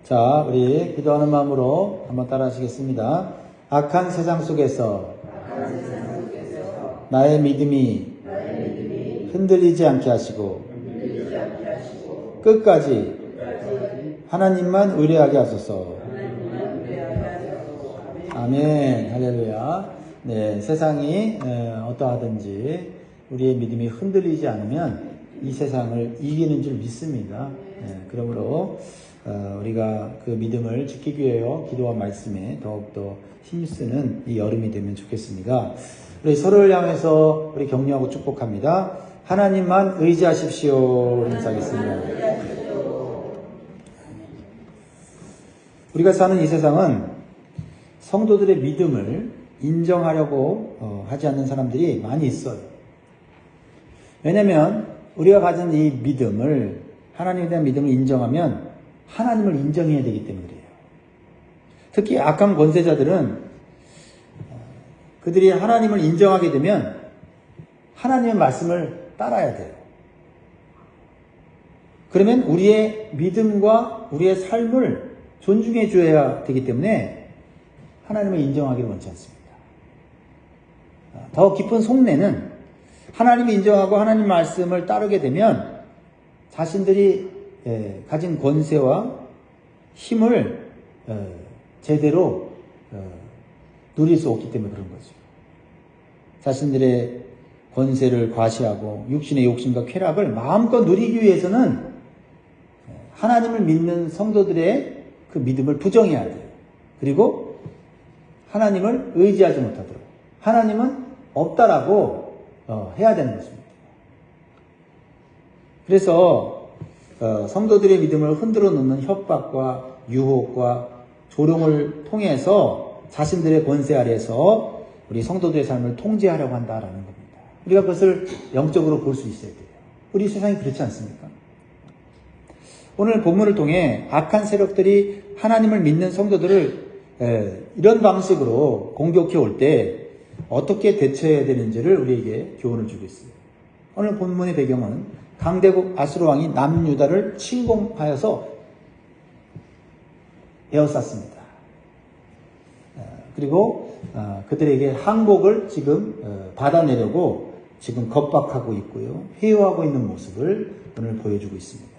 자, 우리 기도하는 마음으로 한번 따라 하시겠습니다. 악한 세상 속에서 나의 믿음이 흔들리지 않게 하시고 끝까지 하나님만 의뢰하게 하소서. 아멘. 할렐루야. 네, 세상이 어떠하든지 우리의 믿음이 흔들리지 않으면 이 세상을 이기는 줄 믿습니다. 그러므로 우리가 그 믿음을 지키기 위하여 기도와 말씀에 더욱더 힘쓰는 이 여름이 되면 좋겠습니다. 우리 서로를 향해서 우리 격려하고 축복합니다. 하나님만 의지하십시오. 인사하겠습니다. 우리가 사는 이 세상은 성도들의 믿음을 인정하려고 하지 않는 사람들이 많이 있어요. 왜냐하면 우리가 가진 이 믿음을, 하나님에 대한 믿음을 인정하면 하나님을 인정해야 되기 때문에 그래요. 특히 악한 권세자들은 그들이 하나님을 인정하게 되면 하나님의 말씀을 따라야 돼요. 그러면 우리의 믿음과 우리의 삶을 존중해 줘야 되기 때문에 하나님을 인정하기를 원치 않습니다. 더 깊은 속내는 하나님을 인정하고 하나님 말씀을 따르게 되면 자신들이 가진 권세와 힘을 제대로 누릴 수 없기 때문에 그런 거죠. 자신들의 권세를 과시하고 육신의 욕심과 쾌락을 마음껏 누리기 위해서는 하나님을 믿는 성도들의 그 믿음을 부정해야 돼요. 그리고 하나님을 의지하지 못하도록, 하나님은 없다라고 해야 되는 것입니다. 그래서 성도들의 믿음을 흔들어 놓는 협박과 유혹과 조롱을 통해서 자신들의 권세 아래에서 우리 성도들의 삶을 통제하려고 한다라는 겁니다. 우리가 그것을 영적으로 볼 수 있어야 돼요. 우리 세상이 그렇지 않습니까? 오늘 본문을 통해 악한 세력들이 하나님을 믿는 성도들을 이런 방식으로 공격해 올 때 어떻게 대처해야 되는지를 우리에게 교훈을 주고 있어요. 오늘 본문의 배경은 강대국 아수르 왕이 남유다를 침공하여서 에워쌌습니다. 그리고 그들에게 항복을 지금 받아내려고 지금 겁박하고 있고요. 회유하고 있는 모습을 오늘 보여주고 있습니다.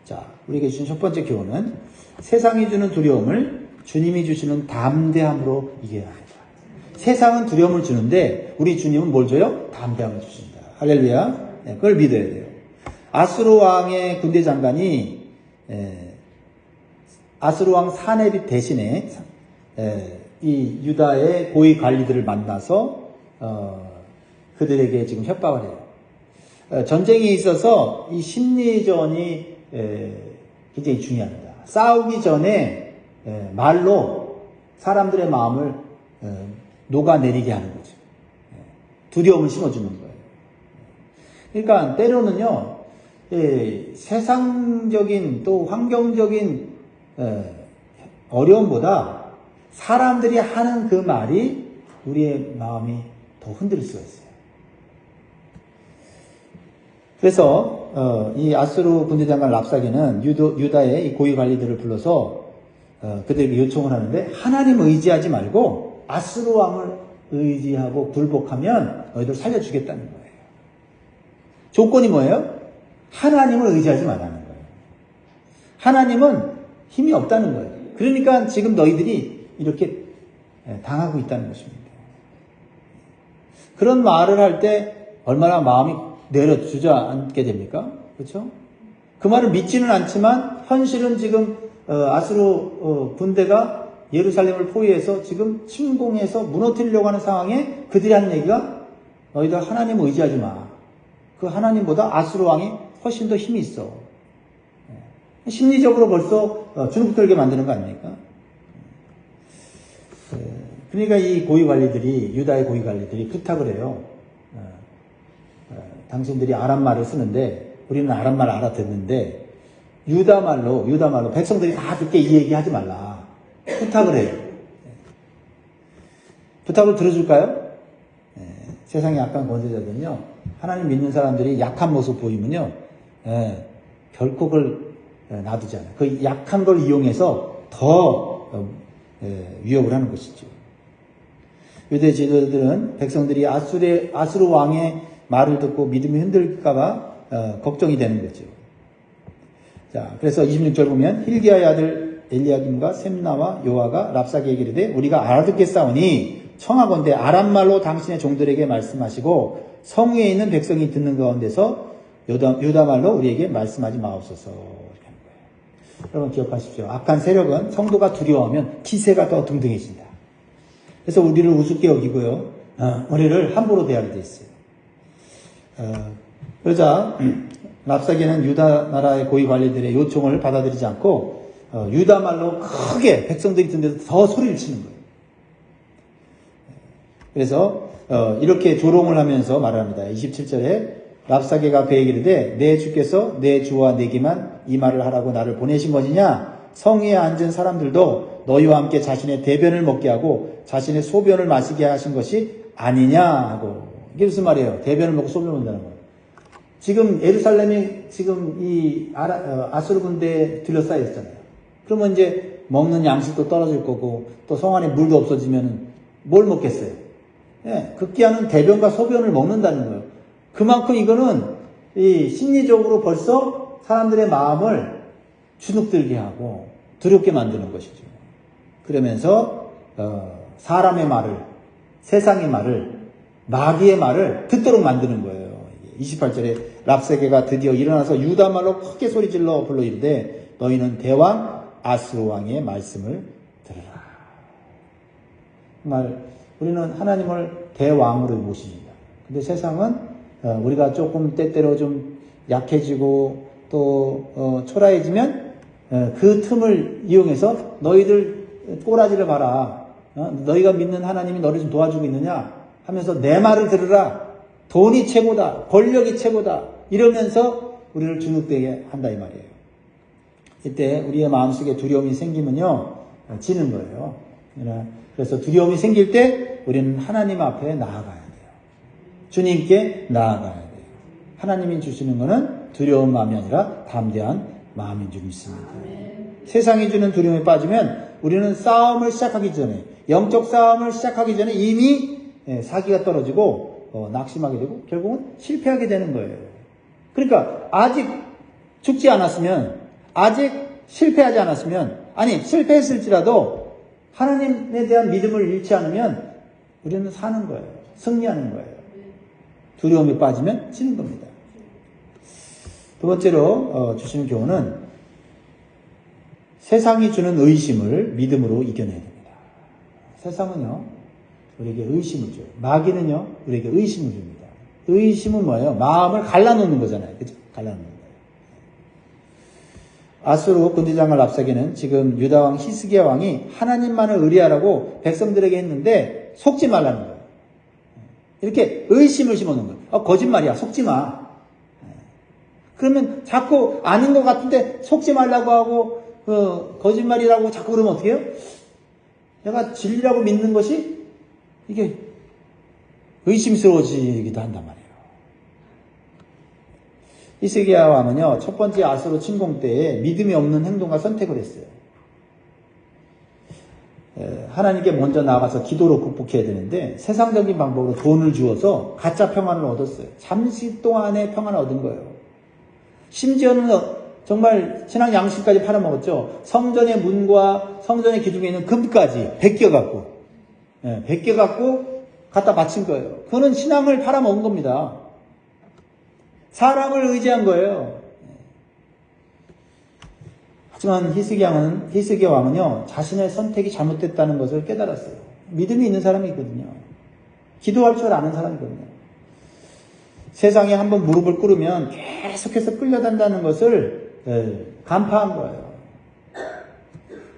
자, 우리에게 주신 첫 번째 교훈은 세상이 주는 두려움을 주님이 주시는 담대함으로 이겨야 합니다. 세상은 두려움을 주는데 우리 주님은 뭘 줘요? 담대함을 주신다. 할렐루야. 그걸 믿어야 돼요. 아수르 왕의 군대 장관이 아수르 왕 사네립 대신에 이 유다의 고위 관리들을 만나서 그들에게 지금 협박을 해요. 전쟁에 있어서 이 심리전이 굉장히 중요합니다. 싸우기 전에 말로 사람들의 마음을 녹아내리게 하는 거죠. 두려움을 심어주는 거예요. 그러니까 때로는요, 세상적인 또 환경적인 어려움보다 사람들이 하는 그 말이 우리의 마음이 더 흔들릴 수가 있어요. 그래서 이 아수르 군대장관 랍사게는 유다의 이 고위 관리들을 불러서 그들에게 요청을 하는데 하나님 의지하지 말고 아수르 왕을 의지하고 굴복하면 너희들 살려주겠다는 거예요. 조건이 뭐예요? 하나님을 의지하지 말라는 거예요. 하나님은 힘이 없다는 거예요. 그러니까 지금 너희들이 이렇게 당하고 있다는 것입니다. 그런 말을 할 때 얼마나 마음이 내려주저앉게 됩니까? 그렇죠? 그 말을 믿지는 않지만 현실은 지금 아수르 군대가 예루살렘을 포위해서 지금 침공해서 무너뜨리려고 하는 상황에 그들이 하는 얘기가 너희들 하나님을 의지하지 마. 그 하나님보다 아수르 왕이 훨씬 더 힘이 있어. 심리적으로 벌써 주눅 들게 만드는 거 아닙니까? 그러니까 이 고위 관리들이, 유다의 고위 관리들이 부탁을 해요. 당신들이 아람말을 쓰는데 우리는 아람말 알아듣는데 유다말로 백성들이 다 듣게 이 얘기 하지 말라. 부탁을 해요. 부탁을 들어줄까요? 세상의 약한 권세자들은요, 하나님 믿는 사람들이 약한 모습 보이면요, 결코 그걸 놔두지 않아요. 그 약한 걸 이용해서 더 위협을 하는 것이죠. 유대 지도자들은 백성들이 아수르 왕의 말을 듣고 믿음이 흔들릴까봐 걱정이 되는 거죠. 자, 그래서 26절 보면 hil기야의 아들 엘리야김과 셈나와 요아가 랍사게에게 이르되 우리가 알아듣겠사오니 청하건대 아람말로 당신의 종들에게 말씀하시고 성 위에 있는 백성이 듣는 가운데서 유다말로 우리에게 말씀하지 마옵소서. 이렇게 하는 거예요. 여러분 기억하십시오. 악한 세력은 성도가 두려워하면 기세가 더 등등해진다. 그래서 우리를 우습게 여기고요. 우리를 함부로 대하게 돼 있어요. 그러자 랍사게는 유다 나라의 고위 관리들의 요청을 받아들이지 않고 유다 말로 크게 백성들이 듣는 데서 더 소리를 치는 거예요. 그래서 이렇게 조롱을 하면서 말합니다. 27절에 랍사게가 그에게 이르되 내 주께서 내 주와 내게만 이 말을 하라고 나를 보내신 것이냐? 성 위에 앉은 사람들도 너희와 함께 자신의 대변을 먹게 하고 자신의 소변을 마시게 하신 것이 아니냐 하고. 이게 무슨 말이에요? 대변을 먹고 소변을 먹는다는 거예요. 지금 예루살렘이 지금 이 아수르 군대에 둘러싸여 있잖아요. 그러면 이제 먹는 양식도 떨어질 거고 또 성 안에 물도 없어지면 뭘 먹겠어요? 예, 극기야는 대변과 소변을 먹는다는 거예요. 그만큼 이거는 이 심리적으로 벌써 사람들의 마음을 주눅들게 하고 두렵게 만드는 것이죠. 그러면서 사람의 말을, 세상의 말을, 마귀의 말을 듣도록 만드는 거예요. 28절에 랍사게가 드디어 일어나서 유다 말로 크게 소리질러 불러 이르되 너희는 대왕 아수르 왕의 말씀을 들으라. 정말 우리는 하나님을 대왕으로 모십니다. 근데 세상은 우리가 조금 때때로 좀 약해지고 또 초라해지면 그 틈을 이용해서 너희들 꼬라지를 봐라. 너희가 믿는 하나님이 너를 좀 도와주고 있느냐 하면서 내 말을 들으라. 돈이 최고다. 권력이 최고다. 이러면서 우리를 주눅되게 한다 이 말이에요. 이때 우리의 마음속에 두려움이 생기면요. 지는 거예요. 그래서 두려움이 생길 때 우리는 하나님 앞에 나아가야 돼요. 주님께 나아가야 돼요. 하나님이 주시는 것은 두려운 마음이 아니라 담대한 마음인 줄 믿습니다. 세상이 주는 두려움에 빠지면 우리는 싸움을 시작하기 전에, 영적 싸움을 시작하기 전에 이미 사기가 떨어지고 낙심하게 되고 결국은 실패하게 되는 거예요. 그러니까 아직 죽지 않았으면, 아직 실패하지 않았으면, 아니 실패했을지라도 하나님에 대한 믿음을 잃지 않으면 우리는 사는 거예요. 승리하는 거예요. 두려움에 빠지면 지는 겁니다. 두 번째로 주시는 교훈은 세상이 주는 의심을 믿음으로 이겨내야 됩니다. 세상은요 우리에게 의심을 줘요. 마귀는요 우리에게 의심을 줍니다. 의심은 뭐예요? 마음을 갈라놓는 거잖아요. 그죠? 갈라놓는 거예요. 아수르 군대장을 랍사게는 지금 유다왕 히스기야 왕이 하나님만을 의뢰하라고 백성들에게 했는데 속지 말라는 거예요. 이렇게 의심을 심어놓은 거예요. 거짓말이야. 속지 마. 그러면 자꾸 아닌 것 같은데 속지 말라고 하고 거짓말이라고 자꾸 그러면 어떻게 해요? 내가 진리라고 믿는 것이 이게 의심스러워지기도 한단 말이에요. 히스기야 왕은요 첫 번째 아수르 침공 때에 믿음이 없는 행동과 선택을 했어요. 하나님께 먼저 나가서 기도로 극복해야 되는데 세상적인 방법으로 돈을 주어서 가짜 평안을 얻었어요. 잠시 동안의 평안을 얻은 거예요. 심지어는 정말 신앙 양식까지 팔아먹었죠. 성전의 문과 성전의 기둥에 있는 금까지 베껴갖고 갖다 바친 거예요. 그거는 신앙을 팔아먹은 겁니다. 사람을 의지한 거예요. 하지만 히스기야 왕은요 자신의 선택이 잘못됐다는 것을 깨달았어요. 믿음이 있는 사람이거든요. 기도할 줄 아는 사람이거든요. 세상에 한번 무릎을 꿇으면 계속해서 끌려단다는 것을 간파한 거예요.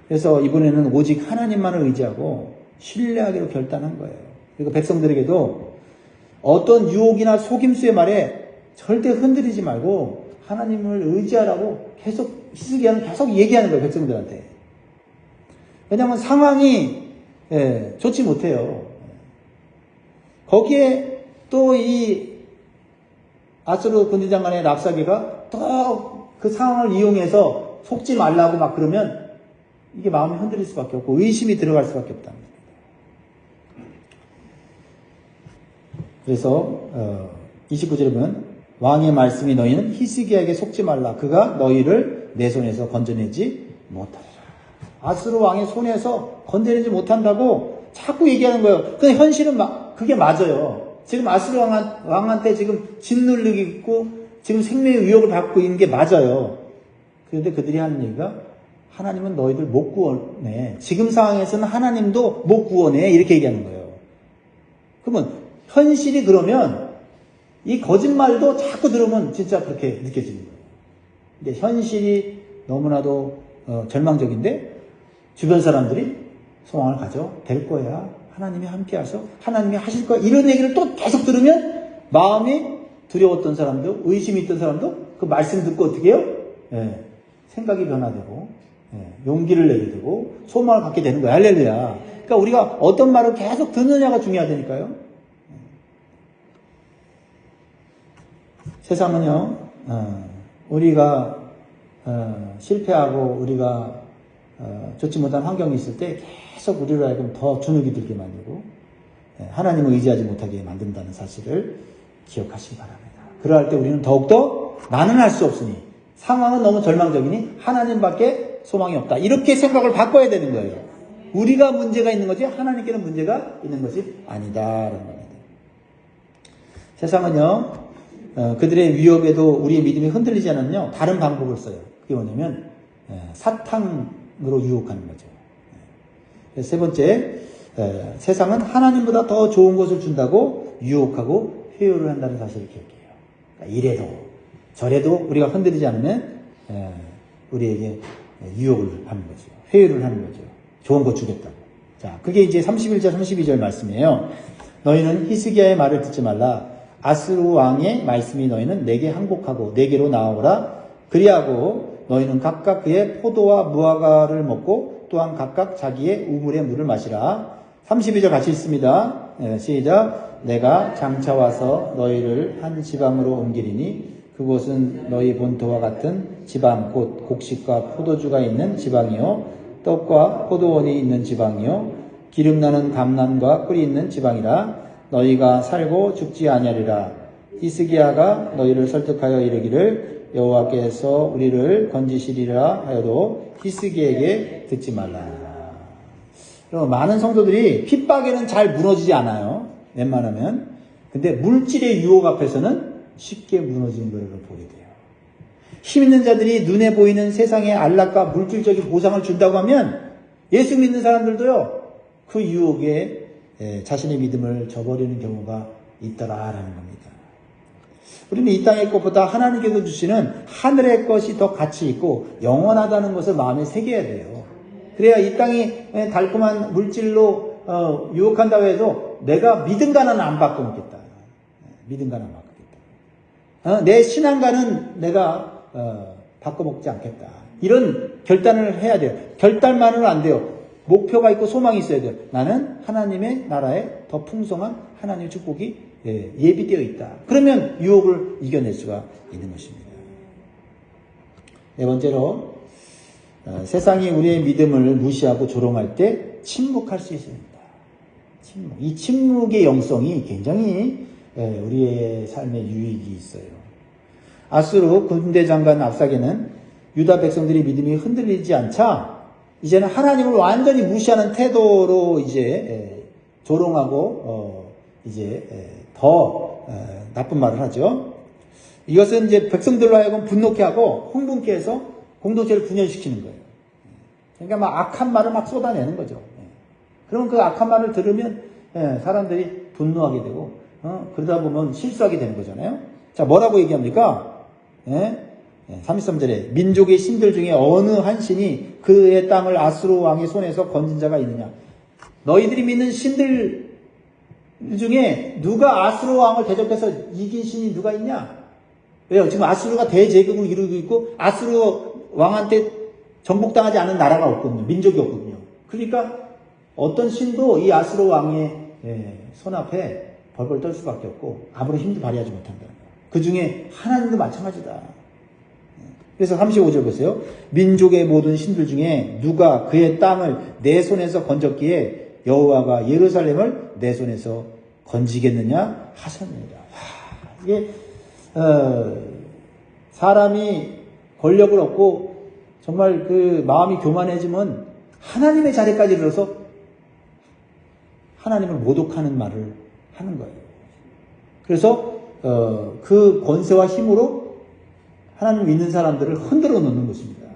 그래서 이번에는 오직 하나님만을 의지하고 신뢰하기로 결단한 거예요. 그리고 백성들에게도 어떤 유혹이나 속임수의 말에 절대 흔들리지 말고 하나님을 의지하라고 계속 히스기야는 계속 얘기하는 거예요. 백성들한테. 왜냐하면 상황이 좋지 못해요. 거기에 또 이 아수르 군대장관의 랍사게가 또 그 상황을 이용해서 속지 말라고 막 그러면 이게 마음이 흔들릴 수밖에 없고 의심이 들어갈 수밖에 없다는 겁니다. 그래서 29절에 보면 왕의 말씀이 너희는 히스기야에게 속지 말라. 그가 너희를 내 손에서 건져내지 못하리라. 아수르 왕의 손에서 건져내지 못한다고 자꾸 얘기하는 거예요. 근데 현실은 그게 맞아요. 지금 아수르 왕한테 지금 짓누르기 있고 지금 생명의 위협을 받고 있는 게 맞아요. 그런데 그들이 하는 얘기가 하나님은 너희들 못 구원해. 지금 상황에서는 하나님도 못 구원해. 이렇게 얘기하는 거예요. 그러면 현실이 그러면 이 거짓말도 자꾸 들으면 진짜 그렇게 느껴지는 거예요. 근데 현실이 너무나도 절망적인데 주변 사람들이 소망을 가져. 될 거야. 하나님이 함께 하셔. 하나님이 하실 거야. 이런 얘기를 또 계속 들으면 마음이 두려웠던 사람도 의심이 있던 사람도 그 말씀 듣고 어떻게 해요? 생각이 변화되고 용기를 내게 되고 소망을 갖게 되는 거야. 할렐루야. 그러니까 우리가 어떤 말을 계속 듣느냐가 중요하다니까요. 세상은요, 우리가 실패하고 우리가 좋지 못한 환경이 있을 때 계속 우리로 하여금 더 주눅이 들게 만들고 하나님을 의지하지 못하게 만든다는 사실을 기억하시기 바랍니다. 그러할 때 우리는 더욱더 나는 할 수 없으니 상황은 너무 절망적이니 하나님밖에 소망이 없다. 이렇게 생각을 바꿔야 되는 거예요. 우리가 문제가 있는 거지 하나님께는 문제가 있는 것이 아니다라는 겁니다. 세상은요, 그들의 위협에도 우리의 믿음이 흔들리지 않으면요, 다른 방법을 써요. 그게 뭐냐면 사탕으로 유혹하는 거죠. 그래서 세 번째, 세상은 하나님보다 더 좋은 것을 준다고 유혹하고 회유를 한다는 사실을 기억해요. 그러니까 이래도 저래도 우리가 흔들리지 않으면 우리에게 유혹을 하는 거죠. 회유를 하는 거죠. 좋은 거 주겠다고. 자, 그게 이제 31절 32절 말씀이에요. 너희는 히스기야의 말을 듣지 말라. 아수르 왕의 말씀이 너희는 내게 항복하고 내게로 나오라. 그리하고 너희는 각각 그의 포도와 무화과를 먹고 또한 각각 자기의 우물의 물을 마시라. 32절 같이 읽습니다. 시작. 내가 장차 와서 너희를 한 지방으로 옮기리니 그곳은 너희 본토와 같은 지방 곧 곡식과 포도주가 있는 지방이요 떡과 포도원이 있는 지방이요 기름나는 감람과 꿀이 있는 지방이라. 너희가 살고 죽지 아니하리라. 히스기야가 너희를 설득하여 이르기를 여호와께서 우리를 건지시리라 하여도 히스기야에게 듣지 말라. 그럼 많은 성도들이 핍박에는 잘 무너지지 않아요. 웬만하면. 근데 물질의 유혹 앞에서는 쉽게 무너지는 것을 보게 돼요. 힘 있는 자들이 눈에 보이는 세상의 안락과 물질적인 보상을 준다고 하면 예수 믿는 사람들도요, 그 유혹에 자신의 믿음을 저버리는 경우가 있더라라는 겁니다. 우리는 이 땅의 것보다 하나님께서 주시는 하늘의 것이 더 가치 있고 영원하다는 것을 마음에 새겨야 돼요. 그래야 이 땅이 달콤한 물질로 유혹한다고 해도 내가 믿음과는 안 바꿔먹겠다. 믿음과는 안 바꾸겠다. 내 신앙과는 내가 바꿔먹지 않겠다. 이런 결단을 해야 돼요. 결단만으로는 안 돼요. 목표가 있고 소망이 있어야 돼요. 나는 하나님의 나라에 더 풍성한 하나님의 축복이 예비되어 있다. 그러면 유혹을 이겨낼 수가 있는 것입니다. 네 번째로, 세상이 우리의 믿음을 무시하고 조롱할 때 침묵할 수 있습니다. 침묵. 이 침묵의 영성이 굉장히 우리의 삶에 유익이 있어요. 아수르 군대 장관 압사게는 유다 백성들이 믿음이 흔들리지 않자 이제는 하나님을 완전히 무시하는 태도로 이제 조롱하고 더 나쁜 말을 하죠. 이것은 이제 백성들로 하여금 분노케 하고 흥분케 해서 공동체를 분열시키는 거예요. 그러니까 막 악한 말을 막 쏟아내는 거죠. 그러면 그 악한 말을 들으면 사람들이 분노하게 되고 그러다 보면 실수하게 되는 거잖아요. 자, 뭐라고 얘기합니까? 33절에 민족의 신들 중에 어느 한 신이 그의 땅을 아수르 왕의 손에서 건진 자가 있느냐. 너희들이 믿는 신들 중에 누가 아수르 왕을 대적해서 이긴 신이 누가 있냐? 왜요? 지금 아수르가 대제국을 이루고 있고 아수르 왕한테 정복당하지 않은 나라가 없거든요. 민족이 없거든요. 그러니까 어떤 신도 이 아수르 왕의 손 앞에 벌벌 떨 수밖에 없고 아무런 힘도 발휘하지 못한다는 거예요. 그 중에 하나님도 마찬가지다. 그래서 35절 보세요. 민족의 모든 신들 중에 누가 그의 땅을 내 손에서 건졌기에 여호와가 예루살렘을 내 손에서 건지겠느냐 하셨느니라. 이게 사람이 권력을 얻고 정말 그 마음이 교만해지면 하나님의 자리까지 이르러서 하나님을 모독하는 말을 하는 거예요. 그래서 그 권세와 힘으로 하나님 믿는 사람들을 흔들어 놓는 것입니다.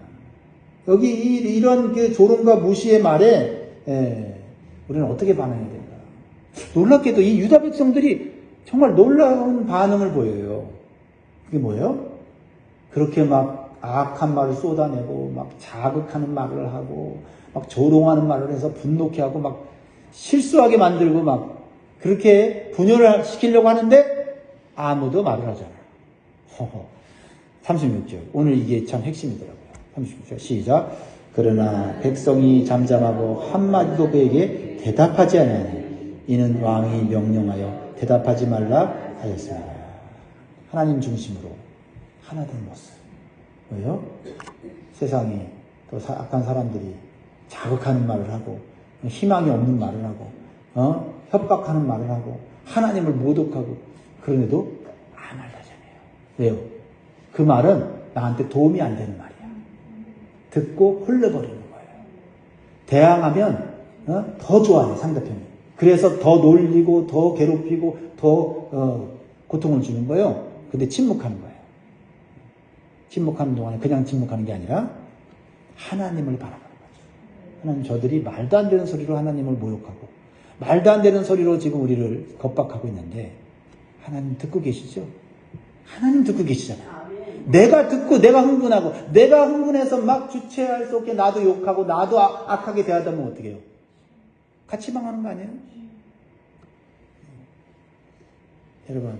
여기 이런 그 조롱과 무시의 말에 우리는 어떻게 반응해야 될까? 놀랍게도 이 유다 백성들이 정말 놀라운 반응을 보여요. 그게 뭐예요? 그렇게 막 악한 말을 쏟아내고 막 자극하는 말을 하고 막 조롱하는 말을 해서 분노케 하고 막 실수하게 만들고 막 그렇게 분열을 시키려고 하는데 아무도 말을 하잖아요. 36절. 오늘 이게 참 핵심이더라고요. 36절. 시작. 그러나 백성이 잠잠하고 한마디도 그에게 대답하지 아니하니 이는 왕이 명령하여 대답하지 말라 하였습니다. 하나님 중심으로 하나 된 모습. 왜요? 세상이 또 악한 사람들이 자극하는 말을 하고 희망이 없는 말을 하고 협박하는 말을 하고 하나님을 모독하고 그런데도 아무 말도 하지 않아요. 왜요? 그 말은 나한테 도움이 안 되는 말이야. 듣고 흘려버리는 거예요. 대항하면 더 좋아해 상대편이. 그래서 더 놀리고 더 괴롭히고 더 고통을 주는 거예요. 근데 침묵하는 거예요. 침묵하는 동안에 그냥 침묵하는 게 아니라 하나님을 바라보는 거죠. 하나님, 저들이 말도 안 되는 소리로 하나님을 모욕하고 말도 안 되는 소리로 지금 우리를 겁박하고 있는데 하나님 듣고 계시죠? 하나님 듣고 계시잖아요. 내가 듣고 내가 흥분하고 내가 흥분해서 막 주체할 수 없게 나도 욕하고 나도 악하게 대하다 보면 어떻게 해요? 같이 망하는 거 아니에요? 여러분,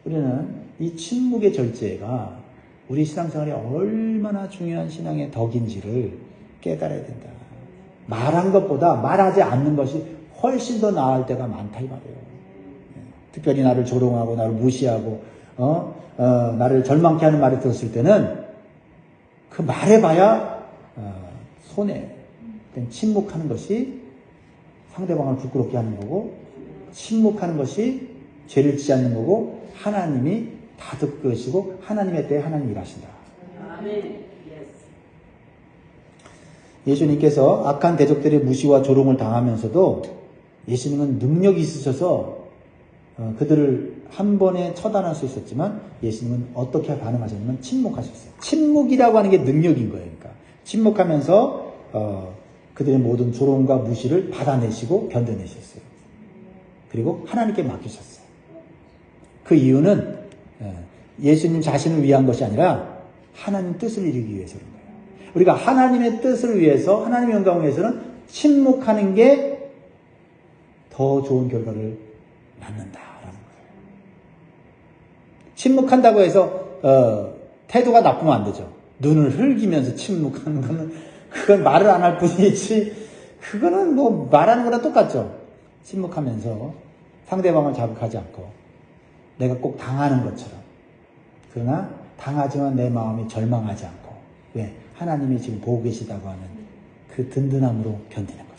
우리는 이 침묵의 절제가 우리 신앙생활에 얼마나 중요한 신앙의 덕인지를 깨달아야 된다. 말한 것보다 말하지 않는 것이 훨씬 더 나을 때가 많다 이 말이에요. 특별히 나를 조롱하고 나를 무시하고 나를 절망케 하는 말을 들었을 때는 그 말해봐야 손해. 침묵하는 것이 상대방을 부끄럽게 하는 거고 침묵하는 것이 죄를 짓지 않는 거고 하나님이 다 듣고 계시고 하나님의 때에 하나님이 일하신다. 예수님께서 악한 대적들의 무시와 조롱을 당하면서도 예수님은 능력이 있으셔서 그들을 한 번에 처단할 수 있었지만 예수님은 어떻게 반응하셨냐면 침묵하셨어요. 침묵이라고 하는 게 능력인 거예요. 그러니까 침묵하면서 그들의 모든 조롱과 무시를 받아내시고 견뎌내셨어요. 그리고 하나님께 맡기셨어요. 그 이유는 예수님 자신을 위한 것이 아니라 하나님 뜻을 이루기 위해서인 거예요. 우리가 하나님의 뜻을 위해서 하나님의 영광을 위해서는 침묵하는 게 더 좋은 결과를 낳는다라는 거예요. 침묵한다고 해서 태도가 나쁘면 안 되죠. 눈을 흘기면서 침묵하는 거는 그건 말을 안 할 뿐이지 그거는 뭐 말하는 거랑 똑같죠. 침묵하면서 상대방을 자극하지 않고 내가 꼭 당하는 것처럼 그러나 당하지만 내 마음이 절망하지 않고 왜? 하나님이 지금 보고 계시다고 하는 그 든든함으로 견디는 거죠.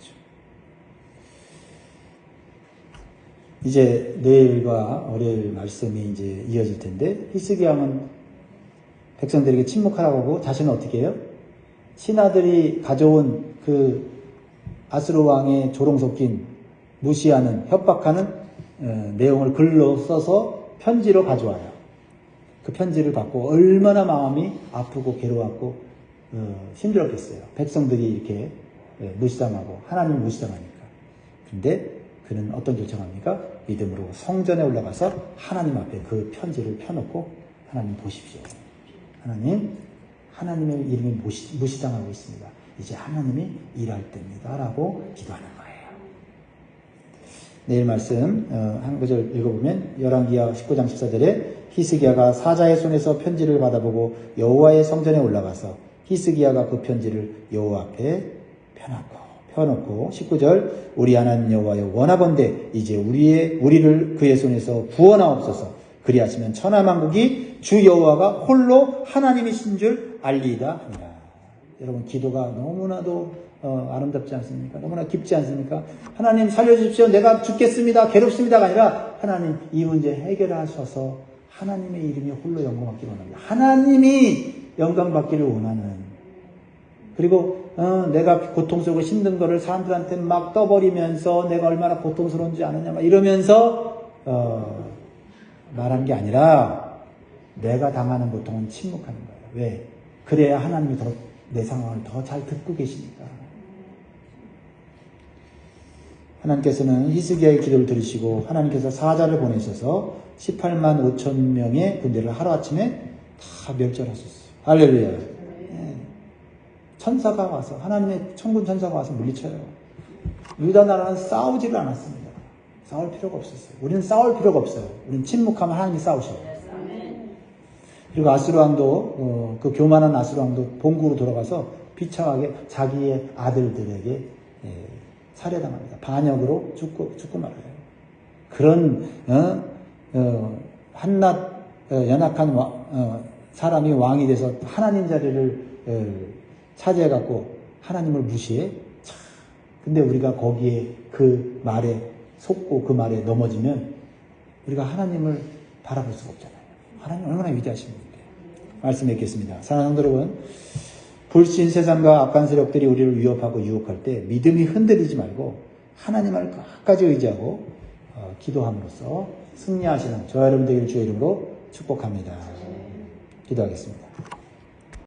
이제 내일과 월요일 말씀이 이제 이어질 텐데 히스기야 왕은 백성들에게 침묵하라고 하고 자신은 어떻게 해요? 신하들이 가져온 그 아스로 왕의 조롱 섞인 무시하는 협박하는 내용을 글로 써서 편지로 가져와요. 그 편지를 받고 얼마나 마음이 아프고 괴로웠고 힘들었겠어요. 백성들이 이렇게 무시당하고 하나님을 무시당하니까. 근데 그는 어떤 결정합니까? 믿음으로 성전에 올라가서 하나님 앞에 그 편지를 펴놓고 하나님 보십시오. 하나님의 이름이 무시당하고 있습니다. 이제 하나님이 일할 때입니다. 라고 기도하는 거예요. 내일 말씀 한 구절 읽어보면 열왕기하 19장 14절에 히스기야가 사자의 손에서 편지를 받아보고 여호와의 성전에 올라가서 히스기야가 그 편지를 여호와 앞에 펴놓고 19절 우리 하나님 여호와여 원하건대 이제 우리를 그의 손에서 구원하옵소서 그리하시면 천하만국이 주 여호와가 홀로 하나님이신 줄 알리이다 하니라. 여러분, 기도가 너무나도 아름답지 않습니까? 너무나 깊지 않습니까? 하나님 살려주십시오. 내가 죽겠습니다. 괴롭습니다가 아니라 하나님 이 문제 해결하셔서 하나님의 이름이 홀로 영광받기를 원합니다. 하나님이 영광받기를 원하는, 그리고 내가 고통스럽고 힘든 거를 사람들한테 막 떠버리면서 내가 얼마나 고통스러운지 아느냐 막 이러면서 말하는 게 아니라 내가 당하는 고통은 침묵하는 거예요. 왜? 그래야 하나님이 더 내 상황을 더 잘 듣고 계시니까. 하나님께서는 히스기야의 기도를 들으시고 하나님께서 사자를 보내셔서 18만 5천 명의 군대를 하루아침에 다 멸절하셨어요. 할렐루야. 네. 천사가 와서, 하나님의 천군 천사가 와서 물리쳐요. 유다 나라는 싸우지를 않았습니다. 싸울 필요가 없었어요. 우리는 싸울 필요가 없어요. 우리는 침묵하면 하나님이 싸우셔요. 그리고 아수르 왕도, 그 교만한 아수르 왕도 본국으로 돌아가서 비참하게 자기의 아들들에게 살해당합니다. 반역으로 죽고 말아요. 그런 한낱 연약한 사람이 왕이 돼서 하나님 자리를 차지해갖고 하나님을 무시해? 근데 우리가 거기에 그 말에 속고 그 말에 넘어지면 우리가 하나님을 바라볼 수가 없잖아요. 하나님 얼마나 위대하신 분인데. 말씀 뵙겠습니다. 사랑하는 성도 여러분, 불신 세상과 악한 세력들이 우리를 위협하고 유혹할 때 믿음이 흔들리지 말고 하나님을 끝까지 의지하고 기도함으로써 승리하시는 저와 여러분 되길 주의 이름으로 축복합니다. 기도하겠습니다.